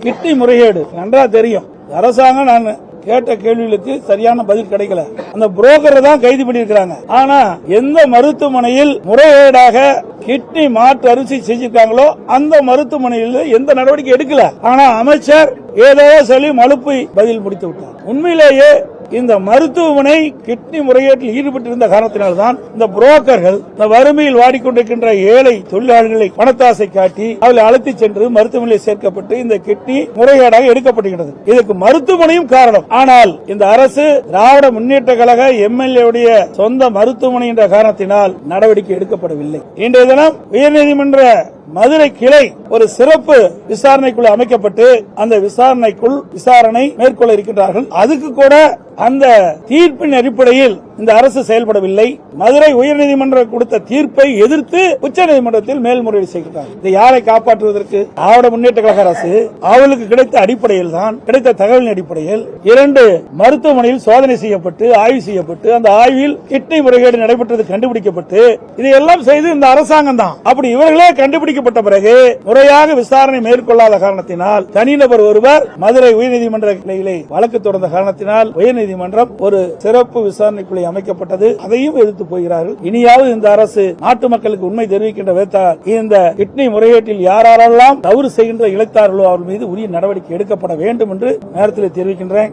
Kidney முறைகேடு நன்றா தெரியும். அரசாங்கம் நான் கேட்ட கேள்விகளுக்கு சரியான பதில் கிடைக்கல. அந்த புரோக்கரை தான் கைது பண்ணிருக்காங்க. ஆனா எந்த மருத்துவமனையில் முறைகேடாக கிட்னி மாற்று அறுவை செஞ்சிருக்காங்களோ அந்த மருத்துவமனையில் எந்த நடவடிக்கை எடுக்கல. ஆனா அமைச்சர் ஏதோ சொல்லி மலுப்பை பதில் முடித்து விட்டார். உண்மையிலேயே இந்த மருத்துவமனை கிட்னி முறைகேட்டில் ஈடுபட்டிருந்த காரணத்தினால்தான் இந்த புரோக்கர்கள் இந்த வறுமையில் வாடிக்கொண்டிருக்கின்ற ஏழை தொழிலாளர்களை பணத்தாசை காட்டி அவர்களை அழைத்துச் சென்று மருத்துவமனையில் சேர்க்கப்பட்டு இந்த கிட்னி முறைகேடாக எடுக்கப்படுகிறது. இதற்கு மருத்துவமனையும் காரணம். ஆனால் இந்த அரசு திராவிட முன்னேற்ற கழக எம்எல்ஏ சொந்த மருத்துவமனை என்ற காரணத்தினால் நடவடிக்கை எடுக்கப்படவில்லை. இன்றைய தினம் உயர்நீதிமன்ற மதுரை கிளை ஒரு சிறப்பு விசாரணைக்குழு அமைக்கப்பட்டு அந்த விசாரணை மேற்கொள்ள இருக்கின்றார்கள். அதுக்கு கூட அந்த தீர்ப்பின் அடிப்படையில் இந்த அரசு செயல்படவில்லை. மதுரை உயர்நீதிமன்றம் கொடுத்த தீர்ப்பை எதிர்த்து உச்சநீதிமன்றத்தில் மேல்முறையீடு செய்கிறார். இதை யாரை காப்பாற்றுவதற்கு? திராவிட முன்னேற்ற கழக அரசு அவளுக்கு கிடைத்த அடிப்படையில் தான், கிடைத்த தகவலின் அடிப்படையில் 2 மருத்துவமனையில் சோதனை செய்யப்பட்டு ஆய்வு செய்யப்பட்டு அந்த ஆய்வில் கிட்னி முறைகேடு நடைபெற்றது கண்டுபிடிக்கப்பட்டு இதையெல்லாம் செய்து இந்த அரசாங்கம் தான். அப்படி இவர்களே கண்டுபிடிக்கப்பட்ட பிறகு முறையாக விசாரணை மேற்கொள்ளாத காரணத்தினால் தனிநபர் ஒருவர் மதுரை உயர்நீதிமன்ற கிளையிலே வழக்கு தொடர்ந்த காரணத்தினால் உயர்நீதிமன்றம் ஒரு சிறப்பு விசாரணைக்குழு அமைக்கப்பட்டது. அதையும் எதிர்த்து போகிறார்கள். இனியாவது இந்த அரசு நாட்டு மக்களுக்கு உண்மை தெரிவிக்கின்ற விதத்தால் இந்த கிட்னி முறைகேட்டில் யாரெல்லாம் தவறு செய்கின்ற இழைத்தார்களோ அவர்கள் மீது உரிய நடவடிக்கை எடுக்கப்பட வேண்டும் என்று நேரத்தில் தெரிவிக்கின்றேன்.